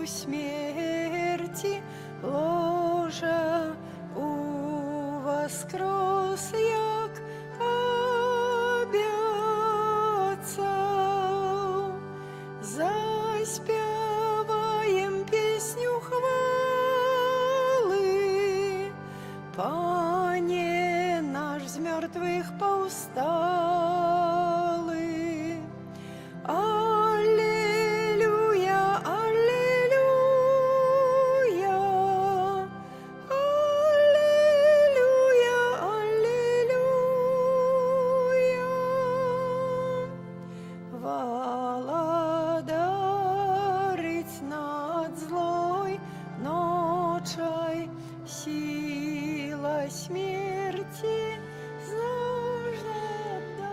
смерти ложа воскрес, як обіцяв. Заспіваєм пісню хвали, Пане наш з мертвих повстали. Аллилуйя, аллилуйя, аллилуйя, аллилуйя. Владарить над злой ночой, сила смерти заждала.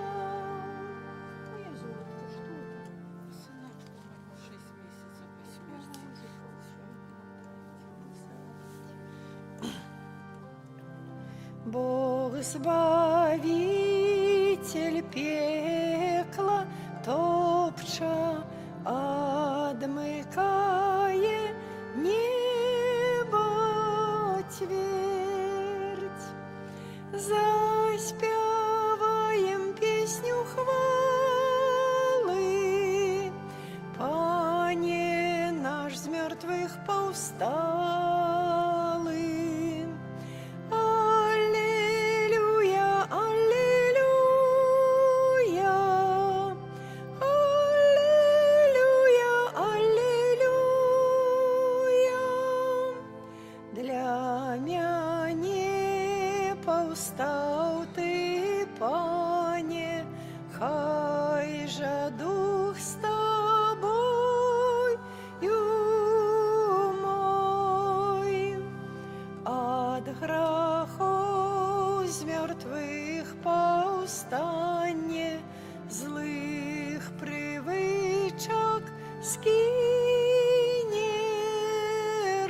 Моя золотко, что это? Сынок умер 6 месяцев по смерти. Бог Збавитель пекла топча, одмыкае небо твердь. Заспеваем песню хвалы, Пане наш з мертвых повстали. Аллилуйя, аллилуйя, аллилуйя, аллилуйя. Для мяне повстав ты, Пане, хай же дух з тобою мой. От грехов з мертвих повстане, злих привичок скине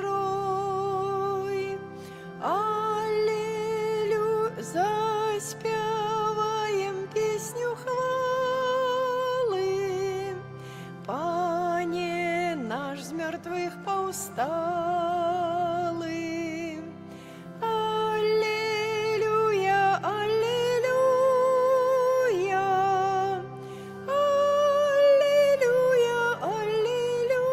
рой. Аллилуйя, заспеваем песню хвалы, Пане наш з мертвих повстали. Аллилуйя, аллилуйя, аллилуйя, аллилуйя.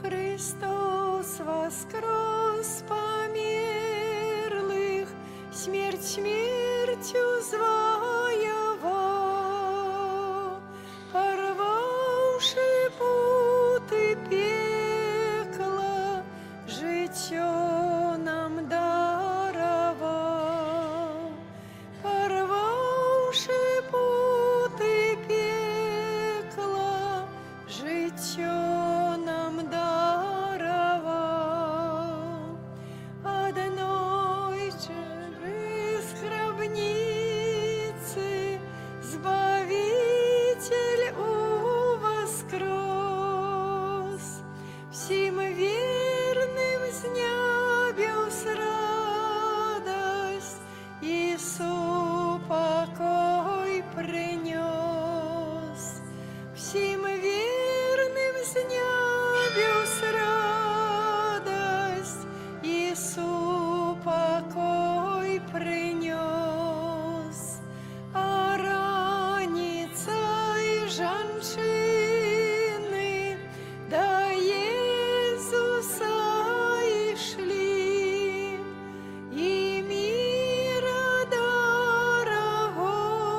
Христос воскрес померлых, смерть смертью завоевал, порвавши путы пекла, життя нам даровал, порвавши путы пекла, життя нам даровал. Одной через гробницы Збавитель воскрес, всем верным с небес радость, Ісу покой принес. Всем верным с небес радость, Ісу покой принес. А раницей женщины до Иисуса и шли, и мира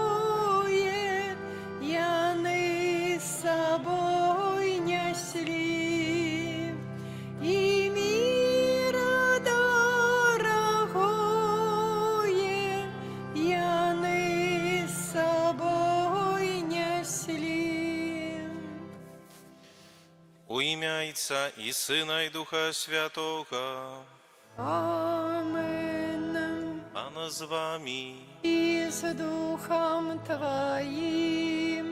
дорогое яны с собой несли, и мира дорогое яны с собой несли. У ім'я Отця і Сина, і Духа Святого. Амен. А на з вами. и с Духом Твоим.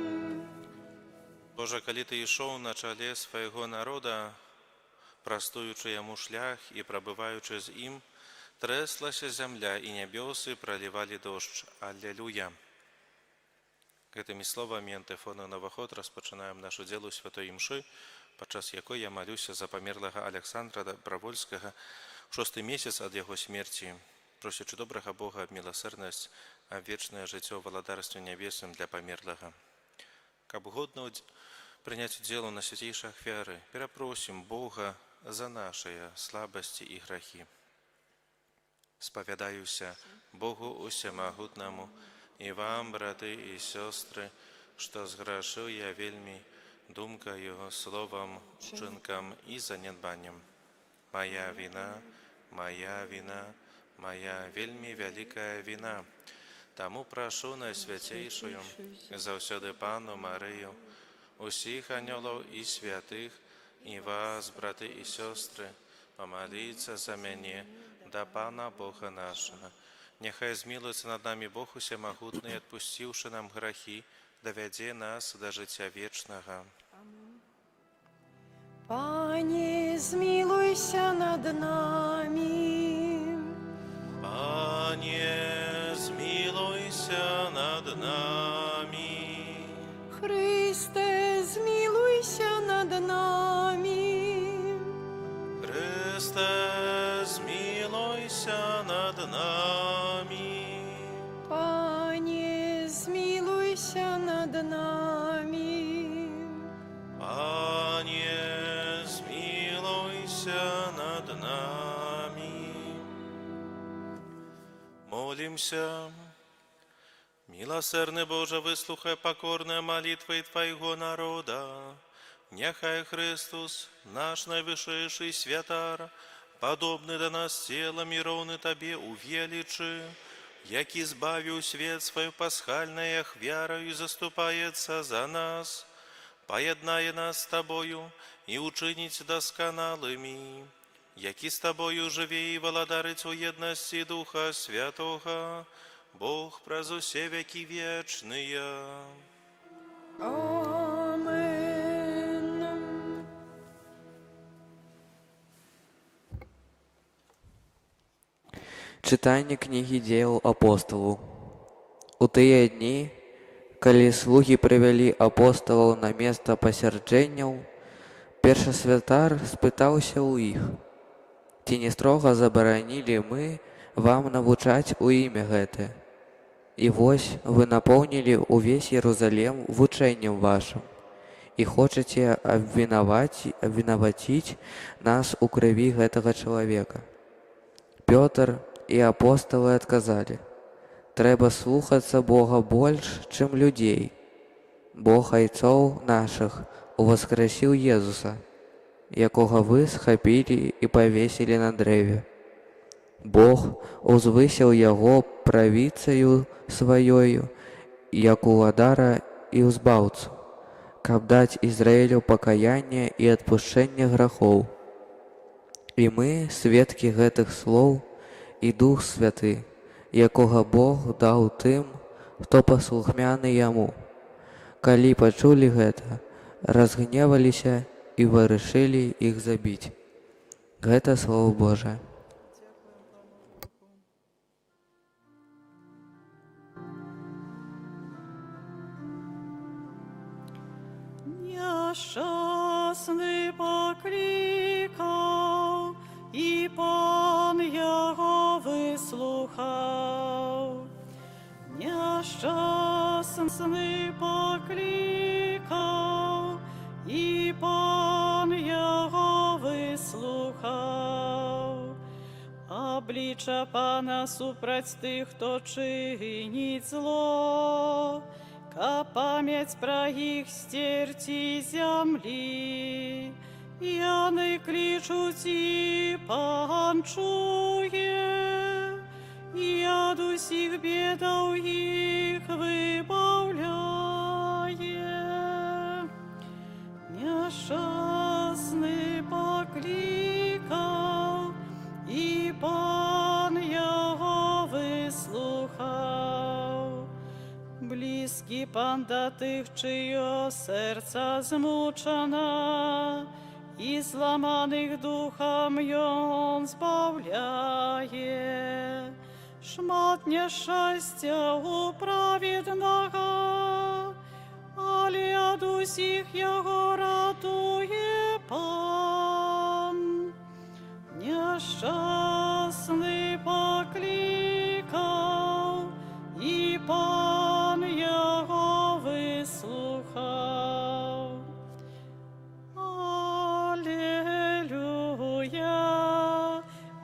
Боже, калі Ты ішоў на чале свайго народа, прастуючы яму шлях і прабываючы з ім, трэслася зямля і нябёсы пралівалі дождж. Аллилуйя. Гэтымі словамі антыфона «Новаход» распачынаем нашу дзелу святой імшы, падчас якой я малюся за памерлага Александра Добравольскага ў 6-й месяц ад яго смерці, просячы добрага Бога аб міласэрнасць, аб вечнае жыццё ў валадарстве нябесным для памерлага. Каб годна прыняць удзел на свяцейшай ахвяры, перапросім Бога за нашыя слабасці і грахі. Спавядаюся Богу усемагутнаму і вам, браты і сёстры, што зграшыў я вельмі думкаю, словам, учынкам і занядбаннем. Моя віна, моя вельмі вялікая віна. Таму прашу найсвяцейшую, заўсёды Панну Марыю, усіх анёлаў і святых, і вас, браты і сёстры, памаліцца за мяне да Пана Бога нашага. Няхай змілуецца над намі Бог усемагутны, адпусціўшы нам грахі, давядзе нас да жыцця вечнага. Пане, змилуйся над нами. Пане, змилуйся над нами. Христе, змилуйся над нами. Христе, змилуйся над нами. Пане, змилуйся над нами. Пане, змилуйся над нами. Молимся. Милосердный Боже, выслухай покорные молитвы Твоего народа. Нехай Христос, наш найвышейший святар, подобный до нас телом и ровный Тебе увеличи, яки избавил свет свой пасхальной ахвярою заступается за нас, поеднає нас с Тобою и учинить досконалыми, яки с Тобою живе и володарить у едности Духа Святого, Бог праз усе веки вечные. Амен. Читання книги Дзеяў апосталаў. У тыя дні, калі слугі прывялі апосталаў на место пасяджэнняў, першасвятар спытаўся ў іх: «Ці не строга забаранілі мы вам навучаць у імя гэтае? І вось вы напоўнілі ўвесь Єрусалем вучэннем вашым і хочаце абвінаваціць нас у крыві гэтага чалавека». Пётр і апосталы адказалі: «Трэба слухацца Бога больш, чым людзей. Бог айцоў нашых уваскрасіў Езуса, якога вы схапілі і павесілі на дрэве. Бог узвысіў яго правіцаю сваёю, як уладара і ўзбаўцу, каб даць Ізраілю пакаянне і адпушчэнне грахоў. І мы сведкі гэтых слоў, і Дух Святы, якога Бог даў тым, хто паслухмяны яму. Калі пачулі гэта, разгневаліся і вырашылі іх забіць». Гэта Слово Божие. Нещасний покликав, і Пан його вислухав. Нещасний покликав, і Пан його вислухав. Обличчя Пана супроть тих, хто чинить зло, ка пам'ять про їх стерті землі. Яни кличуть, і Пан чує, і од усіх бедаў їх вибавляє. Нещасний покликав, і Пан його вислухав. Pan do tych, czyje serca zmuczone i złamanych duchem ją zbawiaje. Szmat nieszczęścia u prawednego, ale od усіх Jego ratuje Pan. Nieszczęsny poklikał i Pan Jego wysłuchał. Alleluja,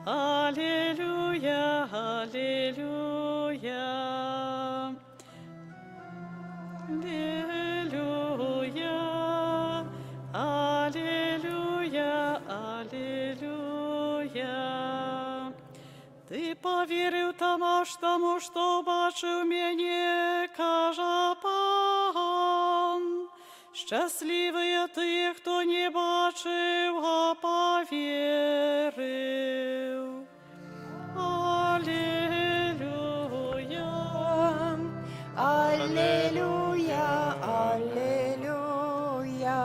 alleluja, alleluja. Alleluja, alleluja, alleluja. Ty powierzył temu, что бачив mnie, каже Пан. Щасливі ті, хто не бачив, а повірив. Аллилуйя. Alleluja, alleluja.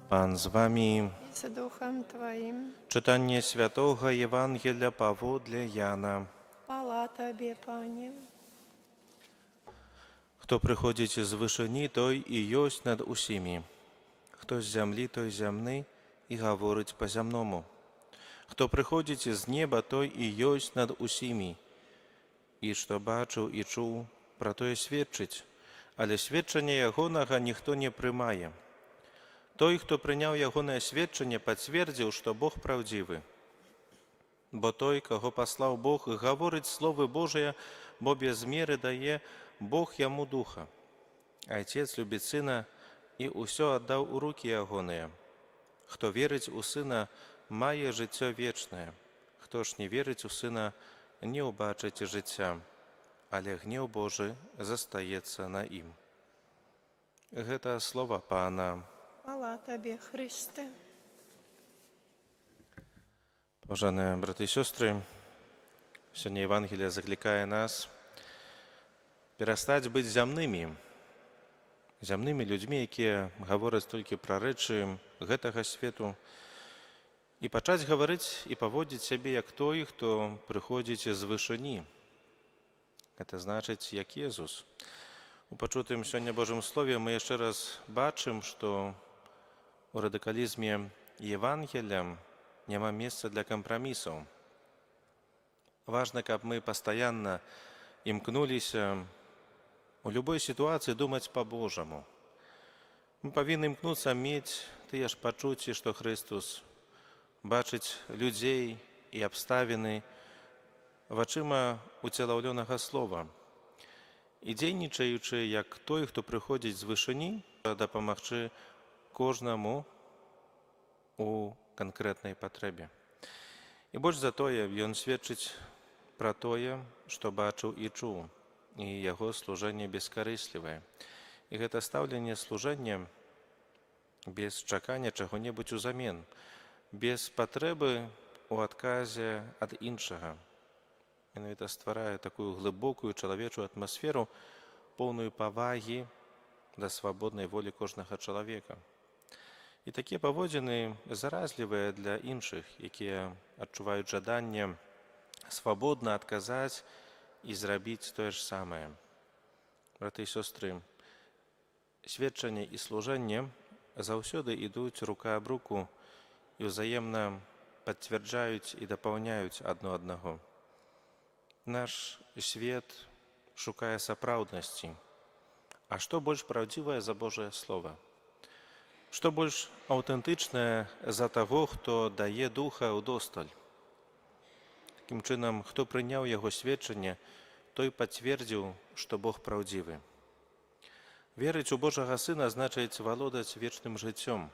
Pan z wami. Z duchem Twoim. Czytanie Świętego Ewangelia Pawła Jana. Chwała Tobie, Panie. Хто приходить з вишині, той і єсть над усіми. Хто з землі, той земний, і говорить по-земному. Хто приходить з неба, той і єсть над усіми. І що бачив і чув, про то й свідчить, але свідчення Ягоного ніхто не приймає. Той, хто прийняв Ягоне свідчення, підтвердив, що Бог правдивий. Бо той, кого послав Бог, говорить Слово Божие, бо без міри дає Бог йому духа. Отець любить Сина і усе віддав у руки Ягоне. Хто вірить у Сина, має життя вічне. Хто ж не вірить у Сина, не убачить життя, але гнів Божий застається на їм. Гэта слова Пана. Chwała Tobie, Chryste. Поважані брати і сестри, сьогодні Євангелія закликає нас перестати бути земними людьми, які говорять тільки про речі гэтага свету, і почати говорити і поводити себе як той, хто приходить з вишині. Це значить, як Єсус. У почутим сьогодні Божому Слові ми ще раз бачимо, що у радикалізмі Євангелія нема месца для компромиссов. Важно, каб мы постоянно имкнулись у любой ситуации думать по-божьему. Мы повинны имкнуться иметь те ж почуття, что Христос, бачить людей и обставины вачима уцеловленого Слова. І дзейнічаючи, як той, хто приходить з вишині, дапамагчы кожнаму у конкретной потребе. І больш за тое, ён сведчыць пра тое, што бачыў і чуў, і яго служэнне бескарыслівае. І гэта стаўленне служэння без чакання чаго-небудзь узамен, без патрэбы у адказе ад іншага. Менавіта стварае такую глыбокую чалавечую атмасферу, поўную павагі да свабоднай волі кожнага чалавека. І такія паводзіны заразлівыя для іншых, якія адчуваюць жаданне свабодна адказаць і зрабіць тое ж самае. Браты і сёстры, сведчанне і служэнне заўсёды ідуць рука аб руку і ўзаемна пацвярджаюць і дапаўняюць адно аднаго. Наш свет шукае сапраўднасці. А што больш праўдзівае за Божае Слова? Што больш аўтэнтычнае за таго, хто дае духа ўдосталь? Такім чынам, хто прыняў яго сведчанне, той пацвердзіў, што Бог праўдзівы. Верыць у Божага Сына значыць валодаць вечным жыццём.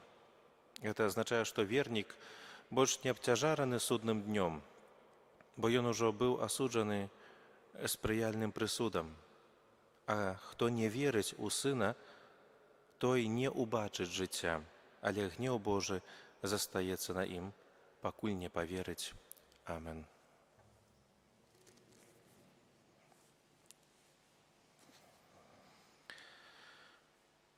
Гэта азначае, што вернік больш не абцяжараны судным днём, бо ён ужо быў асуджаны спрыяльным прысудам. А хто не верыць у Сына, той не убачыць жыцця, але гнеў Божы застаецца на ім, пакуль не паверыць. Амен.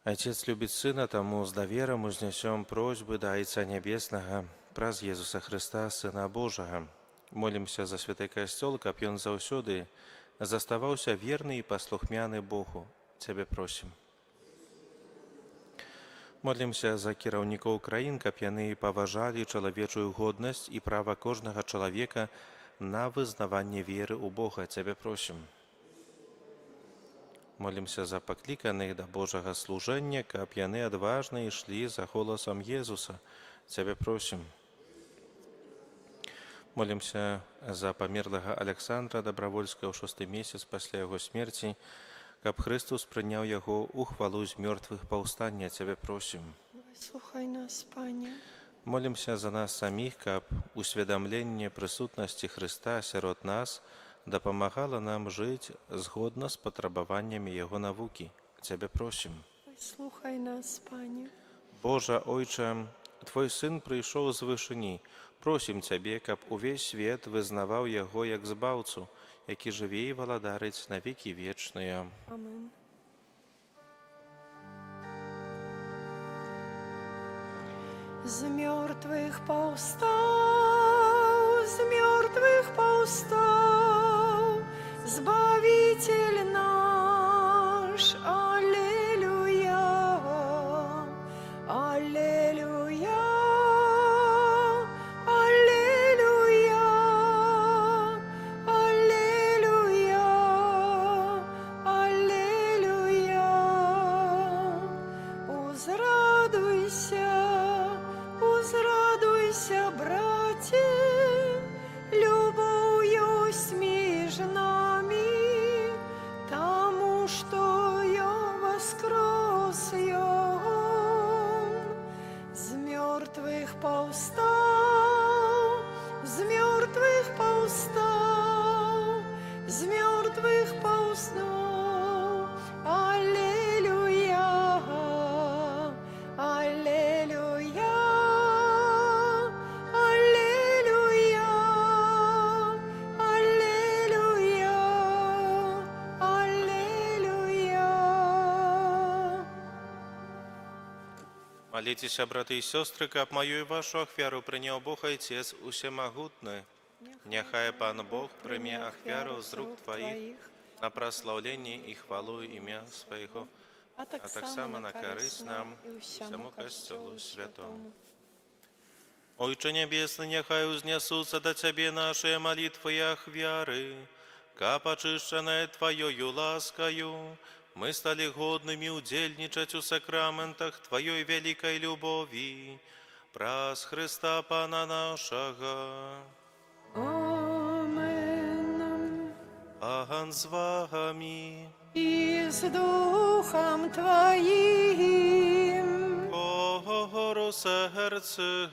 Отец любит Сына, тому с довером узнесем просьбы до Отца Небесного, праз Иисуса Христа, Сына Божьего. Молимся за Святой Костел, каб ён заўсёды заставаўся верны і паслухмяны Богу. Цябе просім. Молімся за кіраўнікоў краін, каб яны паважалі чалавечую годнасць і права кожнага чалавека на вызнаванне веры ў Бога. Цябе просім. Молімся за пакліканых да Божага служэння, каб яны адважна ішлі за голасам Езуса. Цябе просім. Молімся за памерлага Александра Дабравольскага ў 6-й месяц пасля яго смерці, каб Христос прыняў яго ў хвалу з мёртвых паўстання. Цябе просім. Выслухай нас, Пане. Молімся за нас саміх, каб усведамленне прысутнасці Христа сярод нас дапамагала нам жыць згодна з патрабаваннямі яго навукі. Цябе просім. Выслухай нас, Пане. Божа, Ойча, Твой Сын прыйшоў з вышыні. Просім Цябе, каб увесь свет вызнаваў яго як збаўцу, які жыве і валадарыць на векі вечныя. Амен. З мёртвых паўстаў, Збавитель наш, Аллилуйя, Аллилуйя, Аллилуйя, Аллилуйя, Аллилуйя. Узрадуйся, браце, любов'ю між нами, тому що я воскрес ён, з мертвых повстав, з мертвых повстав, з мертвых повстав. Аллилуйя, Аллилуйя, Аллилуйя, Аллилуйя, Аллилуйя. Молитесь, браты и сестры, каб мою и вашу ахвяру прыняў Бог Отец усемагутны. Няхай Пан Бог прыме ахвяру з рук Твоих на праслаўленне і хвалу імя Свайго, а таксама на карысць нам і всяму Касцёлу святому. Ойче Небесны, няхай узнесутся до Тебе наши молитвы и ахвяры, каб очищенные Твоею ласкою мы стали годными удельничать у сакраментах Твоей великой любови, праз Христа Пана нашего. Амен. Аган з вами, И с Духом Твоим Богору серце,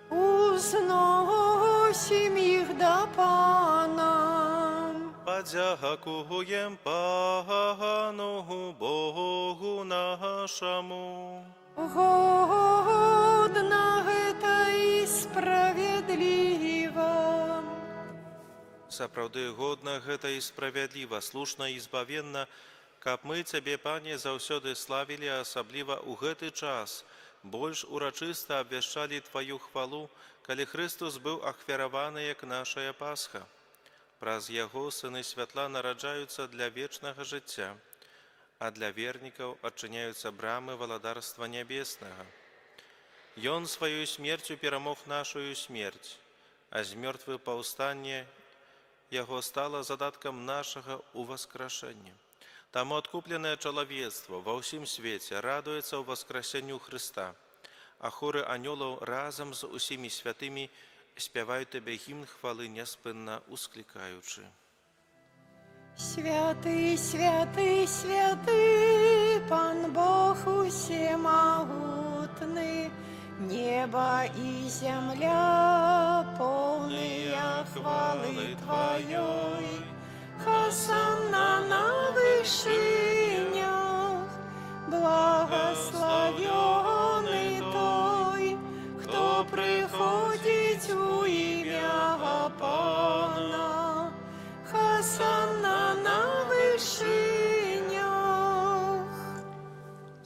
узносим их до Пана. подякуєм Пану Богу нашому. Годно это и справедливо. Сапраўды годна гэта і справядліва, слушна і збавенна, каб мы Цябе, Пане, заўсёды славілі, асабліва ў гэты час, больш урачыста абвяшчалі Тваю хвалу, калі Христос быў ахвяраваны як нашая Пасха. Праз Яго сыны святла нараджаюцца для вечнага жыцця, а для вернікаў адчыняюцца брамы валадарства нябеснага. Ён сваёй смерцю перамог нашую смерць, а з мёртвых паўстанне Яго стала задаткам нашага ўваскрашэння. Таму адкупленае чалавецтва ва ўсім свеце радуецца ў васкрасенню Хрыста, а хоры анёлаў разам з усімі святымі спяваюць Табе гімн хвалы няспынна усклікаючы. Святый, святый, святый, Пан Бог усемогутный, небо и земля полные хвалы Твоей. Хосанна на вышинях, благословенный той, кто приходит у имя Пана. Хосанна на вышинях.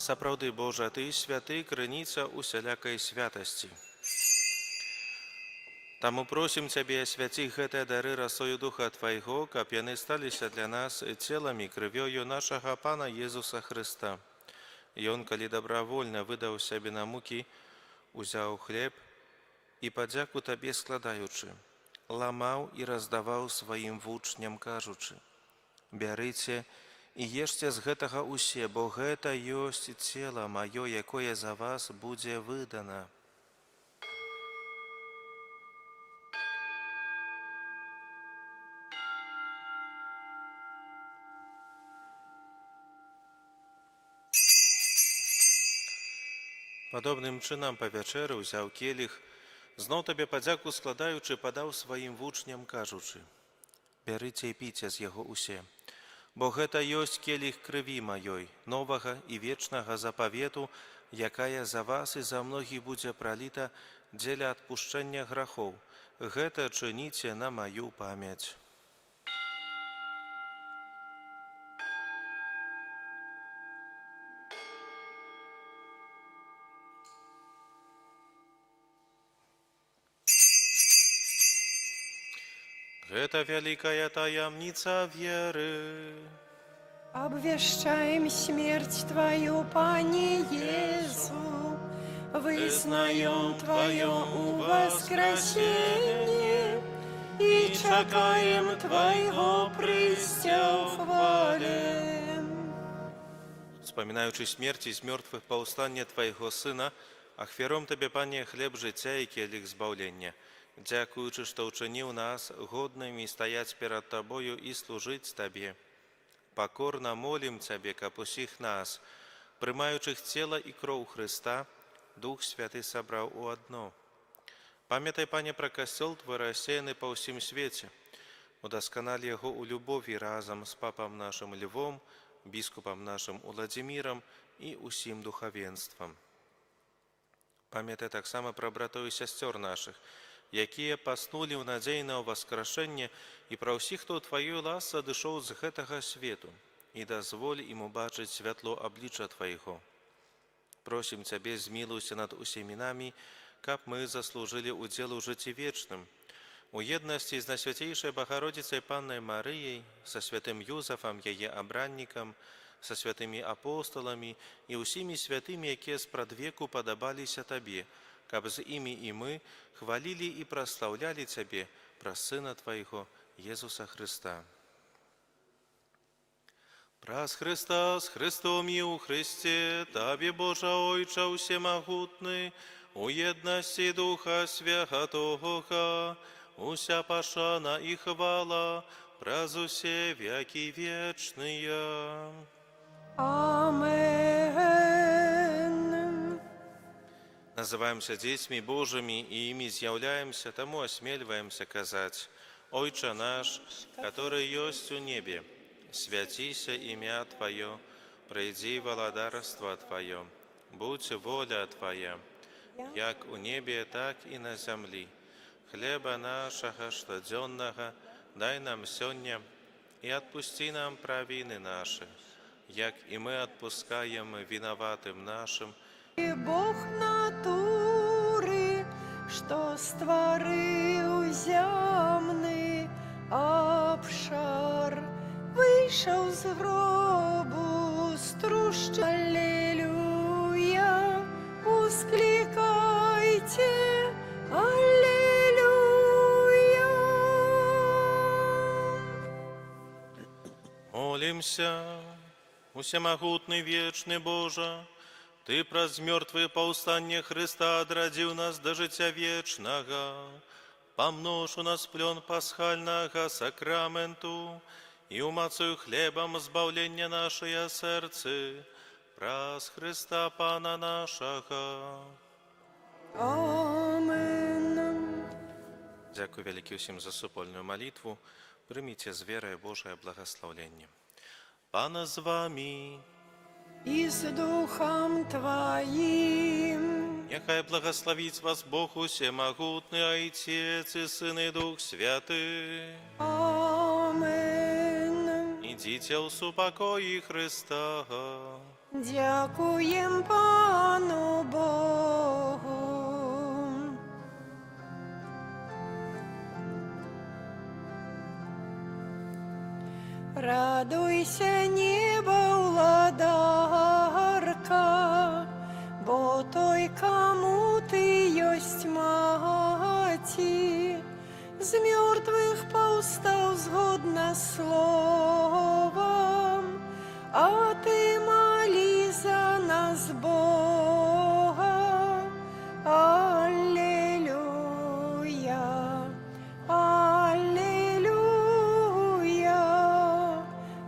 Сапраўды, Божа, Ты святы, крыніца усялякай святасці. Таму просім Цябе, свяці гэтыя дары расою Духа Твайго, каб яны сталіся для нас целам і крывёю нашага Пана Езуса Хрыста. Ён, калі добравольна выдаў сябе на мукі, узяў хлеб і падзяку Табе складаючы, ламаў і раздаваў сваім вучням, кажучы: «Бярыце і ешце з гэтага усе, бо гэта ёсць цела маё, якое за вас будзе выдана». Падобным чынам па вячэры ўзяў келіх, зноў Табе падзяку складаючы, падаў сваім вучням, кажучы: «Бярыце і піце з яго усе, бо гэта ёсць келіх крыві маёй, новага і вечнага запавету, якая за вас і за многіх будзе праліта дзеля адпушчэння грахоў. Гэта чыніце на маю памяць». Гэта вялікая таямніца веры. Обвещаем смерть Твою, Пане Иису, вызнаем Твое воскресение и чекаем Твоего прыцця ў хвале. Вспоминаючи смерти з мертвых паўстання Твайго Сына, ахвяром Табе, Пане, хлеб жыцця і келіх збаўлення. Дзякуючы, што ўчыніў нас годнымі стаяць перад Табою і служыць Табе. Пакорна молім Цябе, каб усіх нас, прымаючых цела і кроў Хрыста, Дух Святы сабраў у адно. Памятай, Пане, пра касцёл Твой рассеяны па ўсім свеце. Удасканаль яго ў любові разам з папам нашым Львом, біскупам нашым Уладзімірам і усім духавенствам. Памятай таксама пра братоў і сясцёр нашых, якія паснулі ў надзеі на ўваскрашэнне, і пра ўсіх, хто ў Тваёй ласцы адышоў з гэтага свету, і дазволь ім убачыць святло аблічча Твайго. Просім Цябе, змілуйся над усімі намі, каб мы заслужылі удзел у жыцці вечным, у еднасці з Найсвяцейшай Багародзіцай Паннай Марыяй, са святым Юзафам, яе абраннікам, са святымі апосталамі і ўсімі святымі, якія спрадвеку падабаліся Табе, каб з імі і мы хвалілі і праслаўлялі Цябе праз Сына Твайго, Езуса Хрыста. Праз Хрыста, з Христом і ў Христе, Табе, Божа Ойча усемагутны, у еднасці Духа Святога, уся пашана і хвала праз усе векі вечныя. Амен. Называемся дзецьмі Божымі і імі з'яўляемся, таму асмельваемся казаць: «Ойча наш, который ёсць у небе, свяціся імя Твое, прыйдзі валадарства Твое, будь воля Твоя, як у небе, так і на зямлі. Хлеба нашага штодзённага дай нам сёння, і адпусці нам правіны нашы, як і мы адпускаем вінаватым нашым. И Бог натуры, что стварыў зямны абшар, выйшаў з гробу струшча. Аллилуйя, ускликайте, аллилуйя. Молимся, усемагутны вечны Божа, Ты праз мёртвае паўстанне Хрыста адрадзіў нас да жыцця вечнага. Памнож у нас плён пасхальнага сакраменту і умацуй хлебам збаўлення нашыя сэрцы праз Хрыста Пана нашага. Амен. Дзякуй вялікі ўсім за супольную малітву. Прыміце з верай Божае благаслаўленне. Пана з вамі. И с Духом Твоим. Няхай благословить вас Бог усемогутный, Отец и Сын и Дух Святый. Амен. И Войдите у супокої Христа. Дякуєм Пану Богу. Радуйся, неба владарка, бо той, кому ти єсть маті, з мертвих повстав згодна словом, а ти молі за нас Бога. Аллилуйя, аллилуйя,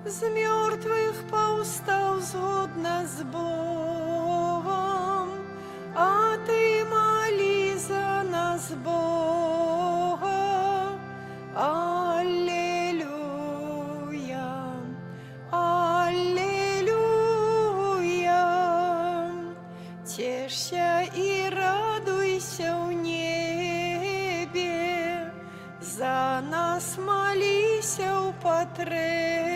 з мертвих повстав згодна з Богом, а ти молі за нас Бога. Аллилуйя, аллилуйя, тешься и радуйся в небе, за нас молися в потребе.